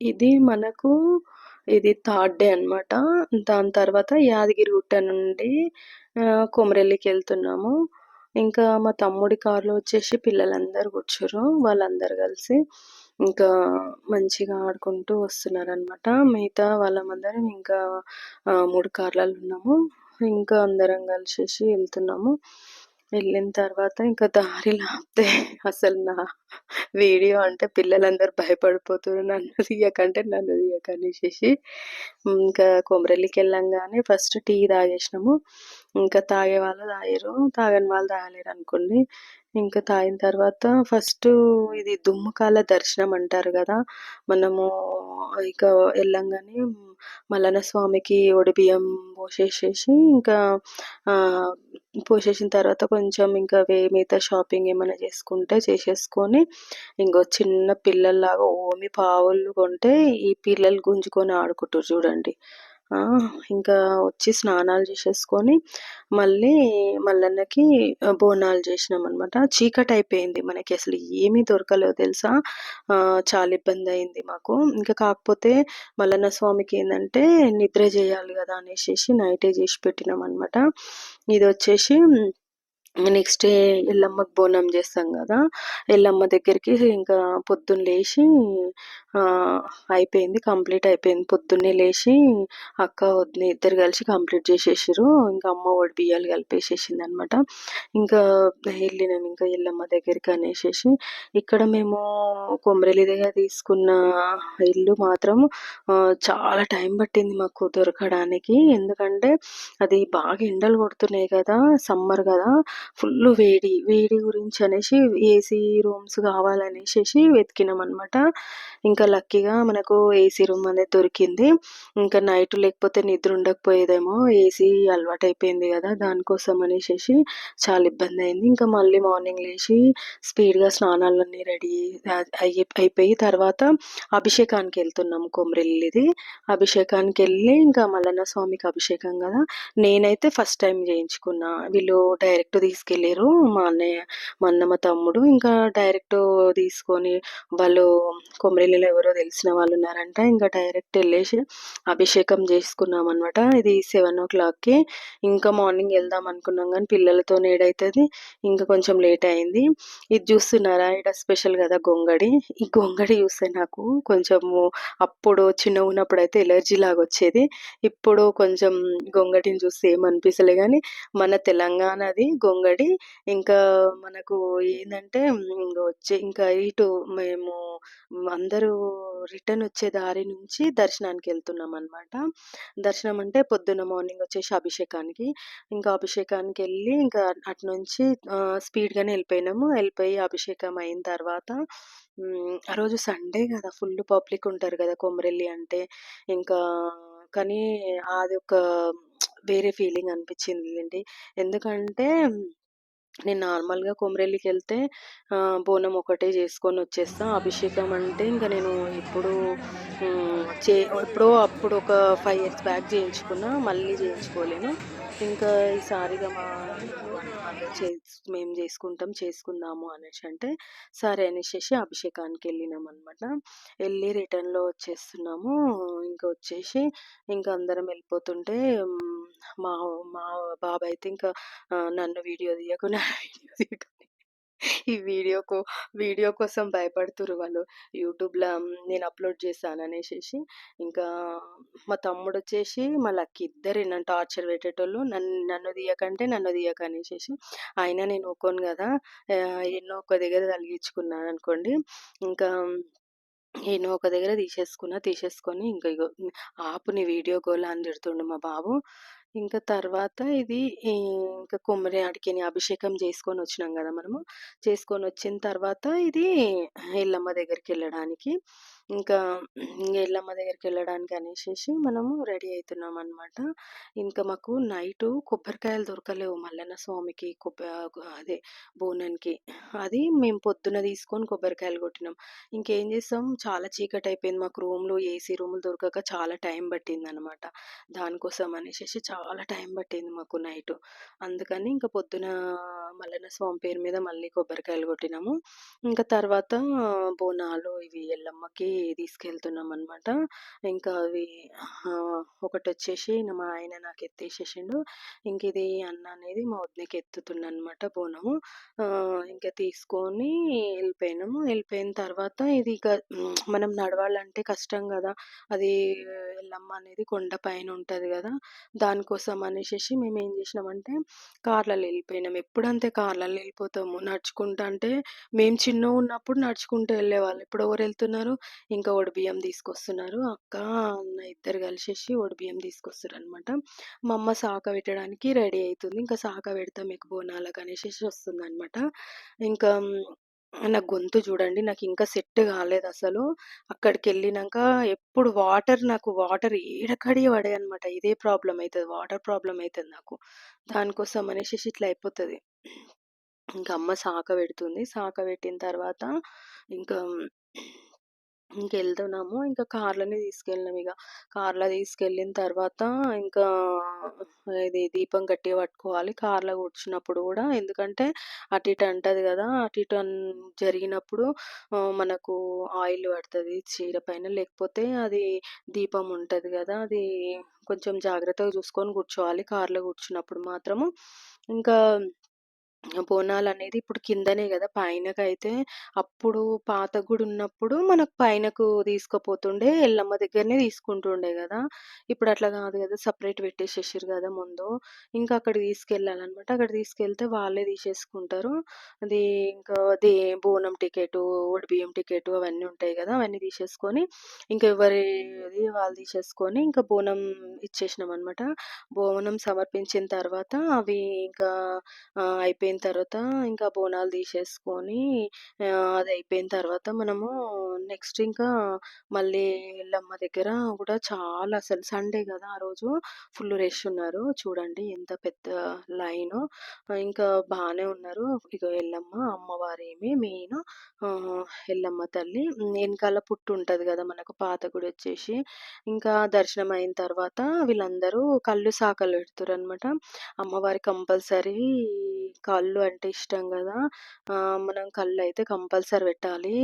ఇది మనకు ఇది థర్డ్ డే అనమాట. దాని తర్వాత యాదగిరిగుట్ట నుండి కొమరెల్లికెళ్తున్నాము. ఇంకా మా తమ్ముడి కార్‌లో వచ్చేసి పిల్లలందరూ కూర్చుర్రు. వాళ్ళందరూ కలిసి ఇంకా మంచిగా ఆడుకుంటూ వస్తున్నారనమాట. మిగతా వాళ్ళమందరం ఇంకా 3 కార్‌లలో ఉన్నాము. ఇంకా అందరం కలిసేసి ఎళ్తున్నాము. వెళ్ళిన తర్వాత ఇంకా దారిలో ఆపితే అసలు వీడియో అంటే పిల్లలందరూ భయపడిపోతుర్రు. నన్ను తీయకంటే నన్ను తీయకనేసేసి ఇంకా కొమరెల్లికెళ్ళంగానే ఫస్ట్ టీ తాగేసినాము. ఇంకా తాగేవాళ్ళు తాగిర్రు. తాగని వాళ్ళు తాగలేరనుకోండి. ఇంకా తాగిన తర్వాత ఫస్టు ఇది దుమ్మకాల దర్శనం అంటారు గదా! మనము ఇక ఎళ్ళంగానే మల్లన్న స్వామికి ఒడిబియ్యం పోసేసేసి ఇంకా ఆహ్, పోసేసిన తర్వాత కొంచెం ఇంకా మిగతా షాపింగ్ ఏమన్నా చేసుకుంటే చేసేసుకొని, ఇంగో చిన్న పిల్లల్లాగా ఓమి పావులు కొంటే ఈ పిల్లలు గుంజుకొని ఆడుకుంటుర్రు చూడండి. ఆ! ఇంకా వచ్చి స్నానాలు చేసేసుకొని మళ్ళీ మల్లన్నకి బోనాలు చేసినామనమాట. చీకటయిపోయింది. మనకి అసలు ఏమీ దొరకలేవు తెలుసా! చాలా ఇబ్బందయింది మాకు. ఇంకా కాకపోతే మల్లన్న స్వామికేందంటే నిద్ర జేయాలి గదా! అనేసేసి నైటే జేసి పెట్టినామనమాట. ఇదొచ్చేసి నెక్స్ట్ డే ఎల్లమ్మకి బోనం జేస్తాం గదా! ఎల్లమ్మ దగ్గరికి ఇంకా పొద్దున్న లేసి ఆహ్, అయిపోయింది. కంప్లీట్ అయిపోయింది. పొద్దున్నే లేసి అక్క, వదిన ఇద్దరు కలిసి కంప్లీట్ జేసేసిర్రు. ఇంకా అమ్మ ఒడిబియ్యాలు కలిపేసేసిందనమాట. ఇంకా ఎళ్ళినాం ఇంకా ఎల్లమ్మ దగ్గరికనేసేసి. ఇక్కడ మేము కొమరెల్లి దగ్గర తీసుకున్న ఇల్లు మాత్రం చాలా టైం పట్టింది మాకు దొరకడానికి. ఎందుకంటే అది బాగా ఎండలు కొడుతున్నాయి గదా! సమ్మర్ గదా! ఫుల్లు వేడి. వేడి గురించనేసి ఏసీ రూమ్స్ కావాలనేసేసి వెతికినామనమాట. ఇంకా లక్కీగా మనకు ఏసీ రూమ్ అనేది దొరికింది. ఇంకా నైట్ లేకపోతే నిద్ర ఉండకపోయేదేమో. ఏసీ అలవాటయిపోయింది గదా! దానికోసం అనేసేసి చాలా ఇబ్బందయింది. ఇంకా మళ్ళీ మార్నింగ్ లేసి స్పీడ్‌గా స్నానాలన్నీ రెడీ అయిపోయి తర్వాత అభిషేకానికెళ్తున్నాం కొమరెల్లిది. అభిషేకానికెళ్ళి ఇంకా మల్లన్న స్వామికి అభిషేకం గదా! నేనైతే ఫస్ట్ టైమ్ జేయించుకున్నా. వీళ్ళు డైరెక్ట్ తీసుకెళ్లిర్రు. మా అన్నయ్య, మా అన్న, మా తమ్ముడు ఇంకా డైరెక్ట్ తీసుకొని వాళ్ళు కొమరెల్లిలో ఎవరో తెలిసిన వాళ్ళున్నారంట. ఇంకా డైరెక్ట్ ఎళ్ళేసి అభిషేకం జేసుకున్నామనమాట. ఇది 7:00కి ఇంకా మార్నింగ్ ఎళ్దాం అనుకున్నాం గానీ పిల్లలతోని ఏడైతది. ఇంకా కొంచెం లేట్ అయింది. ఇది జూస్తున్నారా ఈడ స్పెషల్ గదా! గొంగడి. ఈ గొంగడి చూస్తే నాకు కొంచెము అప్పుడు చిన్నగున్నప్పుడైతే ఎలర్జీ లాగొచ్చేది. ఇప్పుడు కొంచెం గొంగటిని చూస్తే ఏమనిపిస్తలే గానీ, మన తెలంగాణది గొంగడి. ఇంకా మనకు ఏందంటే ఇంకా ఇటు మేము అందరూ రిటర్న్ వచ్చే దారి నుంచి దర్శనానికెళ్తున్నామనమాట. దర్శనం అంటే పొద్దున్న మార్నింగ్ వచ్చేసి అభిషేకానికి. ఇంకా అభిషేకానికెళ్ళి ఇంకా అటునుంచి స్పీడ్‌గానే ఎళ్ళిపోయినాము. ఎళ్ళిపోయి అభిషేకం అయిన తర్వాత ఆ రోజు సండే గదా! ఫుల్లు పబ్లిక్ ఉంటారు గదా! కొమరెల్లి అంటే. ఇంకా కానీ అదొక వేరే ఫీలింగ్ అనిపిచ్చిందిలెండి. ఎందుకంటే నేను నార్మల్‌గా కొమరెల్లికెళ్తే బోనం ఒకటే జేసుకొనొచ్చేస్తా. అభిషేకం అంటే ఇంక నేను ఎప్పుడూ ఎప్పుడో అప్పుడు ఒక 5 ఇయర్స్ బ్యాక్ జేయించుకున్నా. మళ్ళీ జేయించుకోలేను. ఇంకా ఈసారిగా మా వాళ్ళు మేము జేసుకుంటాం, చేసుకుందాము అనేసంటే, సరే అనేసేసి అభిషేకానికెళ్ళినామనమాట. ఎళ్లి రిటర్న్‌లో వచ్చేస్తున్నాము. ఇంక వచ్చేసి ఇంక అందరం వెళ్ళిపోతుంటే మా మా బాబయితే ఇంకా నన్ను వీడియో తీయకు, వీడియో తీయకు అని ఈ వీడియో కోసం భయపడుతుర్రు వాళ్ళు. యూట్యూబ్‌ల నేను అప్‌లోడ్ చేశాననేసేసి. ఇంకా మా తమ్ముడొచ్చేసి, మా లక్కీ ఇద్దరే నన్ను టార్చర్ పెట్టేటోళ్ళు. నన్ను తీయకంటే నన్ను తీయకనేసేసి. అయినా నేను ఊకోను గదా! ఎన్నో ఒక దగ్గర తలిగించుకున్నాననుకోండి. ఇంకా నేను ఒక దగ్గర తీసేసుకొని ఇంక ఇగో ఆపు నీ వీడియో గోల అని తిడుతుండు మా బాబు. ఇంకా తర్వాత ఇది ఇంకా ఆడికి అభిషేకం చేసుకొనొచ్చినాం గదా! మనము. చేసుకొనొచ్చిన తర్వాత ఇది ఎల్లమ్మ దగ్గరికెళ్ళడానికి. ఇంకా ఎల్లమ్మ దగ్గరికెళ్ళడానికి అనేసేసి మనము రెడీ అయితున్నామనమాట. ఇంకా మాకు నైటు కొబ్బరికాయలు దొరకలేవు మల్లన్న స్వామికి అదే బోనానికి. అది మేము పొద్దున తీసుకొని కొబ్బరికాయలు కొట్టినాం. ఇంకేం చేసాం చాలా చీకటయిపోయింది. మాకు రూమ్‌లో ఏసీ రూములు దొరకక చాలా టైం పట్టిందనమాట. దానికోసం అనేసేసి చాలా టైం పట్టింది మాకు నైటు. అందుకని ఇంక పొద్దున మల్లన్న స్వామి పేరు మీద మళ్ళీ కొబ్బరికాయలు కొట్టినాము. ఇంక తర్వాత బోనాలు ఇవి ఎల్లమ్మకి తీసుకెళ్తున్నామనమాట. ఇంకా అవి ఒకటొచ్చేసి మా ఆయన నాకెత్తేసేసిండు. ఇంకిది అన్న అనేది మా వదినకి ఎత్తుతుండనమాట బోనము. ఇంక తీసుకొని ఎళ్ళిపోయినాము. ఎళ్ళిపోయిన తర్వాత ఇది ఇక మనం నడవాలంటే కష్టం గదా! అది ఎల్లమ్మ అనేది కొండ పైన ఉంటది గదా! దానికోసం అనేసేసి మేమేం జేసినామంటే కార్‌లలో ఎళ్ళిపోయినాం. ఎప్పుడంతే కార్‌లలో ఎళ్ళిపోతాము. నడుచుకుంటా అంటే మేము చిన్నగున్నప్పుడు నడుచుకుంటూ ఎళ్ళేవాళ్ళు. ఇప్పుడు ఎవరెళ్తున్నారు? ఇంకా ఒడిబియ్యం తీసుకొస్తున్నారు. అక్క, అన్న ఇద్దరు కలిసేసి ఒడిబియ్యం తీసుకొస్తుర్రనమాట. మా అమ్మ సాక పెట్టడానికి రెడీ అయితుంది. ఇంకా సాక పెడతా మీకు బోనాలకనేసేసి వస్తుందనమాట. ఇంకా నా గొంతు చూడండి నాకింకా సెట్ కాలేదసలు. అక్కడికెళ్ళినంక ఎప్పుడు నాకు వాటర్ ఏడకడియ పడయనమాట. ఇదే ప్రాబ్లమ్ అయితది. వాటర్ ప్రాబ్లమ్ అయితది నాకు. దానికోసం అనేసేసి ఇట్లా అయిపోతది. ఇంక అమ్మ సాక పెడుతుంది. సాక పెట్టిన తర్వాత ఇంకా ఇంకెళ్తున్నాము. ఇంకా కార్‌లోనే తీసుకెళ్ళినామిగ. కార్‌లో తీసుకెళ్ళిన తర్వాత ఇంకా ఇది దీపం గట్టిగా పట్టుకోవాలి. కార్‌లో కూర్చున్నప్పుడు గూడా. ఎందుకంటే అటు ఇటు అంటది గదా! అటు ఇటు జరిగినప్పుడు మనకు ఆయిల్ పడతది చీర పైన. లేకపోతే అది దీపం ఉంటది గదా! అది కొంచెం జాగ్రత్తగా చూసుకొని కూర్చోవాలి కార్‌లో కూర్చున్నప్పుడు మాత్రము. ఇంకా బోనాలనేది ఇప్పుడు కిందనే గదా! పైనకైతే అప్పుడు పాత గుడున్నప్పుడు మనకు పైనకు తీసుకపోతుండే. ఎల్లమ్మ దగ్గరనే తీసుకుంటుండే గదా! ఇప్పుడట్లా గాదు గదా! సెపరేట్ పెట్టేసేసిర్రు గదా ముందు. ఇంకా అక్కడికి తీసుకెళ్ళాలనమాట. అక్కడ తీసుకెళ్తే వాళ్ళే తీసేసుకుంటారు. అది ఇంకా బోనం టికెటు, ఒడిబియ్యం టికెటు అవన్నీ ఉంటాయి గదా! అవన్నీ తీసేసుకొని ఇంక ఎవరిది వాళ్ళు తీసేసుకొని ఇంకా బోనం ఇచ్చేసినామనమాట. బోనం సమర్పించిన తర్వాత అవి ఇంకా అయిపోయిన తర్వాత ఇంకా బోనాలు తీసేసుకొని అదయిపోయిన తర్వాత మనము నెక్స్ట్ ఇంకా మళ్ళీ ఎల్లమ్మ దగ్గర గూడా చాలా అసలు సండే గదా! ఆ రోజు ఫుల్ రష్ ఉన్నారు. చూడండి ఎంత పెద్ద లైనో. ఇంకా బానే ఉన్నారు. ఇగో ఎల్లమ్మ, అమ్మవారేమి మెయిను ఎల్లమ్మ తల్లి. ఎనకాల పుట్టుంటది గదా! మనకు పాత గుడొచ్చేసి. ఇంకా దర్శనం అయిన తర్వాత వీళ్ళందరూ కల్లు సాకలు పెడుతుర్రనమాట. అమ్మవారికి కంపల్సరీ కళ్ళు అంటే ఇష్టం గదా! మనం కళ్ళైతే కంపల్సరీ పెట్టాలి.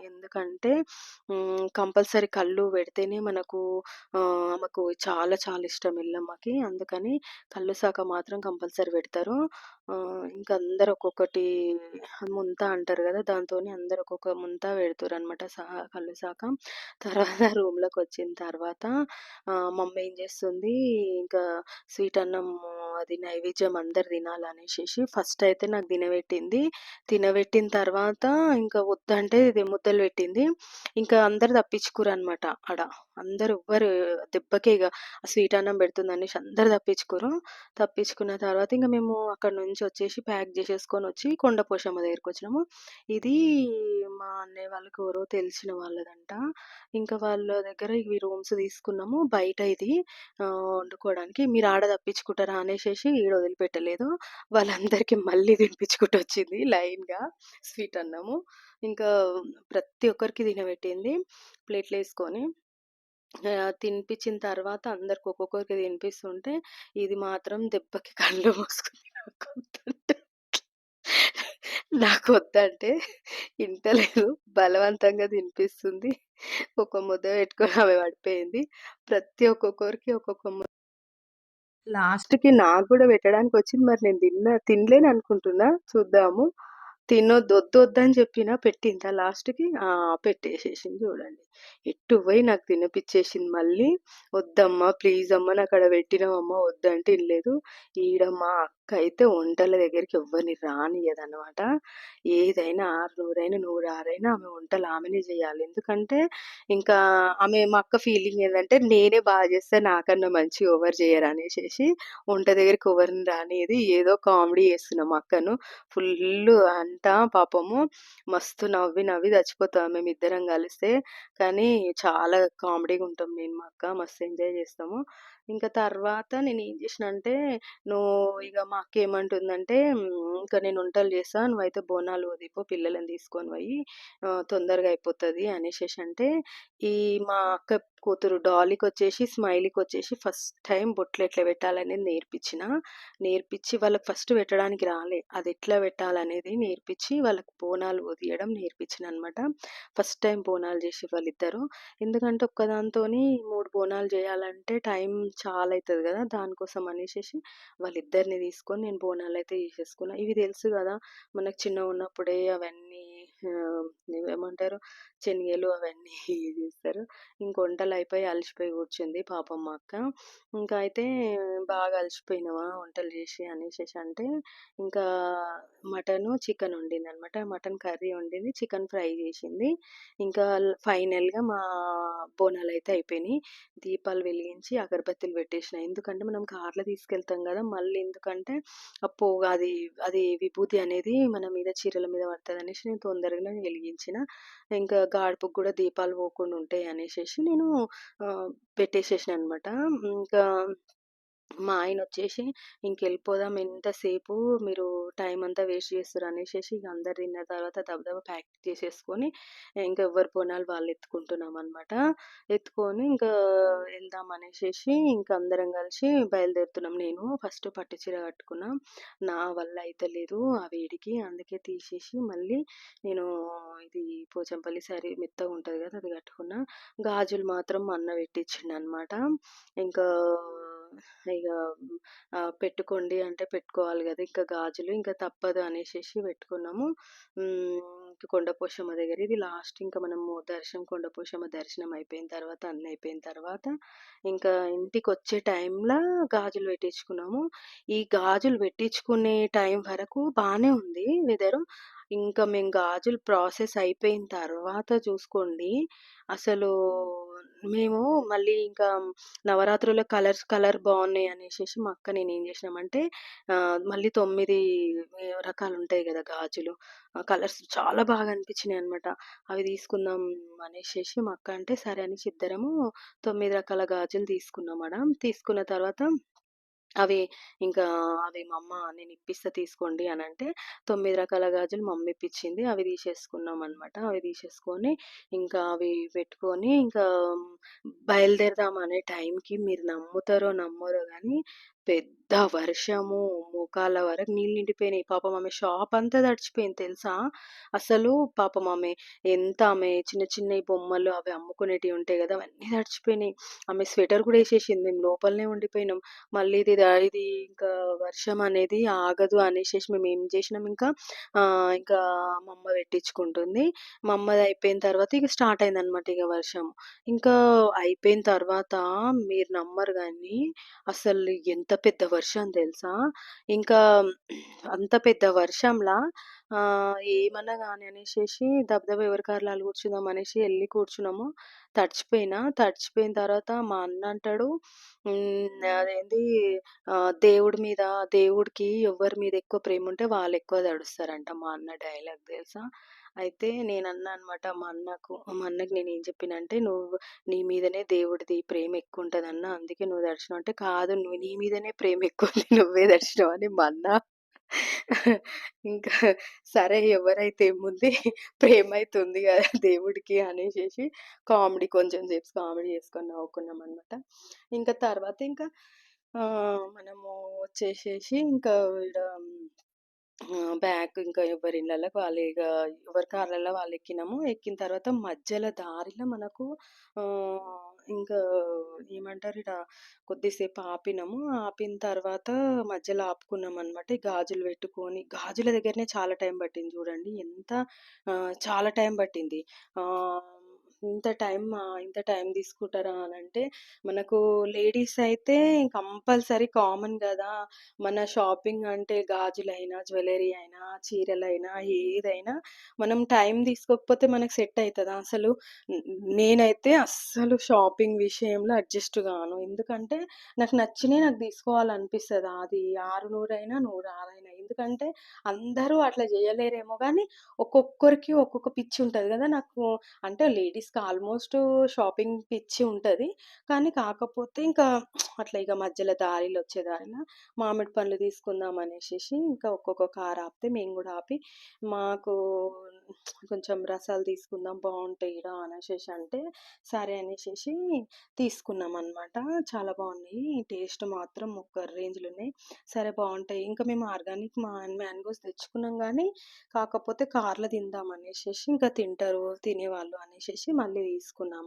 ఎందుకంటే కంపల్సరీ కళ్ళు పెడితేనే మనకు ఆమెకు చాలా చాలా ఇష్టం ఎల్లమ్మకి. అందుకని కళ్ళు శాక మాత్రం కంపల్సరీ పెడతారు. ఇంకా అందరూ ఒక్కొక్కటి ముంత అంటారు గదా! దాంతోని అందరూ ఒక్కొక్క ముంత పెడుతుర్రనమాట కళ్ళు శాక. తర్వాత రూమ్‌లోకొచ్చిన తర్వాత మమ్మీ ఏం చేస్తుంది ఇంకా స్వీట్ అన్నము అది నైవేద్యం అందరు తినాలనేసేసి ఫస్ట్ అయితే నాకు తినబెట్టింది. తినబెట్టిన తర్వాత ఇంకా వద్దంటే ఇది ముద్దలు పెట్టింది. ఇంకా అందరూ తప్పించుకుర్రనమాట ఆడ. అందరూ ఎవ్వరు దెబ్బకే ఇగ స్వీట్ అన్నం పెడుతుందనేసి అందరూ తప్పించుకుర్రు. తప్పించుకున్న తర్వాత ఇంక మేము అక్కడి నుంచి వచ్చేసి ప్యాక్ చేసేసుకొనొచ్చి కొండ పోచమ్మ దగ్గరికొచ్చినాము. ఇది మా అన్నయ్య వాళ్ళకి ఎవరో తెలిసిన వాళ్ళదంట. ఇంకా వాళ్ళ దగ్గర ఇవి రూమ్స్ తీసుకున్నాము. బయట ఇది వండుకోవడానికి. మీరు ఆడ తప్పించుకుంటారా అనేసేసి ఈడ వదిలిపెట్టలేదు. వాళ్ళందరికీ మళ్ళీ తినిపించుకుంటొచ్చింది లైన్‌గా స్వీట్ అన్నము. ఇంకా ప్రతి ఒక్కరికి తినబెట్టింది ప్లేట్‌లేసుకొని. తినిపించిన తర్వాత అందరికి ఒక్కొక్కరికి తినిపిస్తుంటే, ఇది మాత్రం దెబ్బకి కళ్ళు మూసుకుంది నాకొద్దంటే. నాకొద్దంటే ఇంటలేదు. బలవంతంగా తినిపిస్తుంది. ఒక ముద్ద పెట్టుకొని ఆమె పడిపోయింది. ఒక్కొక్కరికి ఒక్కొక్క లాస్ట్‌కి నాకు గూడా పెట్టడానికొచ్చింది. మరి నేను తినలేననుకుంటున్నా. చూద్దాము. వద్దొద్దని చెప్పినా పెట్టిందా లాస్ట్‌కి? ఆ! పెట్టేసేసింది చూడండి. ఎటు పోయి నాకు తినిపిచ్చేసింది మళ్ళీ. "వద్దమ్మా, ప్లీజ్ అమ్మ నాకాడ పెట్టినవమ్మ" వద్దంటే ఇనలేదు. ఈడ మా అక్క అయితే వంటల దగ్గరికి ఎవ్వరిని రానియ్యదనమాట. ఏదైనా ఆరు నూరైనా ఆమె వంటలు ఆమెనే జేయాలి. ఎందుకంటే ఇంకా మా అక్క ఫీలింగ్ ఏందంటే నేనే బాగా చేస్తే నాకన్నా మంచిగా ఎవరు చేయరనేసేసి వంట దగ్గరికి ఎవరిని రానీయది. ఏదో కామెడీ చేస్తున్నాం మా అక్కను. ఫుల్లు పాపము మస్తు నవ్వి నవ్వి చచ్చిపోతాం మేమిద్దరం కలిస్తే. కానీ చాలా కామెడీగా ఉంటాం నేను మా అక్క. మస్తు ఎంజాయ్ చేస్తాము. ఇంక తర్వాత నేనేం జేసినా అంటే, నువ్వు ఇగ మా అక్కేమంటుందంటే, ఇంక నేను వంటలు జేస్తా. నువ్వైతే బోనాలు ఊదిపో పిల్లలని తీసుకొని పోయి తొందరగా అయిపోతది అనేసేసంటే, ఈ మా అక్క కూతురు డాలీకొచ్చేసి, స్మైలీకొచ్చేసి ఫస్ట్ టైమ్ బొట్లెట్లా పెట్టాలనేది నేర్పించిన. నేర్పించి వాళ్ళకి ఫస్ట్ పెట్టడానికి రాలే. అదెట్లా పెట్టాలనేది నేర్పించి, వాళ్ళకి బోనాలు ఊదియడం నేర్పించిననమాట. ఫస్ట్ టైమ్ బోనాలు జేసిర్రు వాళ్ళిద్దరూ. ఎందుకంటే ఒక్కదానితోని 3 బోనాలు జేయాలంటే టైం చాలా అయితది గదా! దానికోసం అనేసేసి వాళ్ళిద్దరిని తీసుకొని నేను బోనాలైతే చేసేసుకున్నా. ఇవి తెలుసు గదా! మనకు చిన్నగున్నప్పుడే అవన్నీ ఇవేమంటారు శనగలు అవన్నీ జేస్తారు. ఇంక వంటలయిపోయి అలసిపోయి కూర్చుంది పాపం మా అక్క. ఇంకా అయితే "బాగా అలసిపోయినవా వంటలు జేసి" అనేసేసంటే, ఇంకా మటను, చికెన్ వండిందనమాట. మటన్ కర్రీ వండింది. చికెన్ ఫ్రై జేసింది. ఇంకా ఫైనల్‌గా మా బోనాలైతే అయిపోయినియి. దీపాలు వెలిగించి అగరబత్తులు పెట్టేసినా. ఎందుకంటే మనం కార్‌లో తీసుకెళ్తాం గదా! మళ్ళీ ఎందుకంటే ఆ పొగ అది విభూది అనేది మన మీద చీరల మీద పడతదనేసి నేను తొందరగానే వెలిగించిన. ఇంకా గాడుపుకి గూడా దీపాలు పోకుండా ఉంటాయనేసేసి నేను పెట్టేసేసినా అనమాట. ఇంకా మా ఆయనొచ్చేసి "ఇంకెళ్ళిపోదాం ఎంతసేపు మీరు టైమంతా వేస్ట్ చేస్తుర్రు" అనేసేసి ఇగ అందరు తిన్న తర్వాత దబదబా ప్యాక్ చేసేసుకొని ఇంక ఎవరి బోనాలు వాళ్ళు ఎత్తుకుంటున్నామనమాట. ఎత్తుకొని ఇంకా ఎళ్దాం అనేసేసి ఇంక అందరం కలిసి బయలుదేరుతున్నాం. నేను ఫస్ట్ పట్టు చీర కట్టుకున్నా. నా వల్ల అయితలేదు ఆ వేడికి. అందుకే తీసేసి మళ్ళీ నేను ఇది పోచంపల్లి శారీ మెత్తగుంటది గదా! అది కట్టుకున్నా. గాజులు మాత్రం మా అన్న పెట్టిచ్చిండనమాట. ఇంకా ఇగ పెట్టుకోండి అంటే పెట్టుకోవాలి గదా! ఇంకా గాజులు ఇంక తప్పదు అనేసేసి పెట్టుకున్నాము. ఇంక కొండపోశమ్మ దగ్గర ఇది లాస్ట్ ఇంక మనము కొండపోశమ్మ దర్శనం అయిపోయిన తర్వాత అన్నీ అయిపోయిన తర్వాత ఇంకా ఇంటికొచ్చే టైంలా గాజులు పెట్టించుకున్నాము. ఈ గాజులు పెట్టించుకునే టైం వరకు బానే ఉంది వెదరు. ఇంకా మేము గాజులు ప్రాసెస్ అయిపోయిన తర్వాత చూసుకోండి, అసలు మేము మళ్ళీ ఇంకా నవరాత్రుల్లో కలర్ బావున్నాయి అనేసేసి మా అక్క నేనేం జేసినామంటే మళ్ళీ 9 రకాలుంటాయి గదా! గాజులు. కలర్స్ చాలా బాగా అనిపించినాయన్నమాట. అవి తీసుకుందాం అనేసేసి మా అక్క అంటే సరే అనేసి ఇద్దరము 9 రకాల గాజులు తీసుకున్నాం ఆడ. తీసుకున్న తర్వాత అవి ఇంకా మా అమ్మ నేనిప్పిస్తా తీసుకోండి అనంటే 9 రకాల గాజులు మా అమ్మ ఇప్పించింది. అవి తీసేసుకున్నామనమాట. అవి తీసేసుకొని ఇంకా అవి పెట్టుకొని ఇంకా బయలుదేరదాం అనే టైంకి మీరు నమ్ముతారో నమ్మరో గానీ పెద్ద వర్షము, మోకాళ్ళ వరకు నీళ్ళు నిండిపోయినాయి. పాపం ఆమె షాప్ అంతా తడిచిపోయింది తెలుసా? అసలు పాపం ఆమె చిన్న చిన్నయి బొమ్మలు అవి అమ్ముకునేటివి ఉంటాయి గదా! అవన్నీ తడిచిపోయినాయి. ఆమె స్వెటర్ గూడా ఏసేసింది. మేము లోపలనే ఉండిపోయినాం. మళ్ళీ ఇది ఇంకా వర్షం అనేది ఆగదు అనేసేసి మేమేం జేసినాం ఇంకా ఇంకా మా అమ్మ పెట్టించుకుంటుంది. మా అమ్మది అయిపోయిన తర్వాత ఇక స్టార్ట్ అయిందనమాట ఇగ వర్షం. ఇంకా అయిపోయిన తర్వాత మీరు నమ్మరు గానీ అసలు ఎంత పెద్ద వర్షం తెలుసా? ఇంకా అంత పెద్ద వర్షంలా ఏమన్నా గాని అనేసేసి దబదబా ఎవరి కార్‌లో ఆళ్ళు కూర్చుందాం అనేసి ఎళ్లి కూర్చున్నాము. తడిచిపోయినా. తడిచిపోయిన తర్వాత మా అన్న అంటాడు అదేంది దేవుడికి ఎవ్వరి మీద ఎక్కువ ప్రేముంటే వాళ్ళెక్కువ తడుస్తారంట. మా అన్న డైలాగ్ తెలుసా? అయితే నేనన్నా అనమాట మా అన్నకి నేనేం చెప్పినంటే, "నువ్వు నీ మీదనే దేవుడిది ప్రేమ ఎక్కువుంటదన్నా. అందుకే నువ్వు తడిచినావు" అంటే, "కాదు నీ మీదనే ప్రేమ ఎక్కువుంది నువ్వే తడిచినావు" అని మా అన్న. ఇంకా సరే ఎవరైతే ఏముంది ప్రేమైతే ఉంది గదా దేవుడికి అనేసేసి కొంచెం సేపు కామెడీ చేసుకొని నవ్వుకున్నామనమాట. ఇంకా తర్వాత ఇంకా మనము వచ్చేసేసి ఇంకా ఈడ బ్యాక్ ఇంకా ఎవరి ఇళ్ళలోకి వాళ్ళు ఇగ ఎవరి కార్‌లలో వాళ్ళు ఎక్కినాము. ఎక్కిన తర్వాత మధ్యలో దారిలో మనకు ఇంకా ఏమంటారు ఈడ కొద్దిసేపు ఆపినాము. ఆపిన తర్వాత మధ్యలో ఆపుకున్నామనమాట. ఈ గాజులు పెట్టుకొని గాజుల దగ్గరనే చాలా టైం పట్టింది చూడండి. చాలా టైం పట్టింది. ఆహ్, ఇంత టైం తీసుకుంటారా అనంటే మనకు లేడీస్ అయితే కంపల్సరీ కామన్ గదా! మన షాపింగ్ అంటే గాజులైనా, జ్యువెల్లరీ అయినా, చీరలైనా ఏదైనా మనం టైం తీసుకోకపోతే మనకు సెట్ అయితదా? అసలు న్ నేనైతే అస్సలు షాపింగ్ విషయంలో అడ్జస్ట్ గాను. ఎందుకంటే నాకు తీసుకోవాలనిపిస్తది. అది 600 అయినా, 106 అయినా. ఎందుకంటే అందరూ అట్లా జేయలేరేమో గానీ ఒక్కొక్కరికి ఒక్కొక్క పిచ్చి ఉంటది గదా! నాకు అంటే లేడీస్ లేడీస్‌కి ఆల్‌మోస్ట్ షాపింగ్ పిచ్చి ఉంటది. కానీ కాకపోతే ఇంకా అట్లా ఇగ మధ్యలో వచ్చే దారిలో మామిడి పండ్లు తీసుకుందాం అనేషేసి ఇంకా ఒక్కొక్క కార్ ఆపితే మేము గూడా ఆపి, మాకు కొంచెం రసాలు తీసుకుందాం బావుంటాయి ఈడ అనేషేసి అంటే, సరే అనేషేసి తీసుకున్నామనమాట. చాలా బావున్నాయి. టేస్ట్ మాత్రం ఒక రేంజ్‌లో ఉన్నాయి. సరే బావుంటాయి. ఇంకా మేము ఆర్గానిక్ మ్యాంగోస్ తెచ్చుకున్నాం గానీ, కాకపోతే కార్‌లో తిందాం అనేషేసి ఇంకా తింటారు, తినేవాళ్ళు అనేషేసి మళ్ళీ తీసుకున్నాము.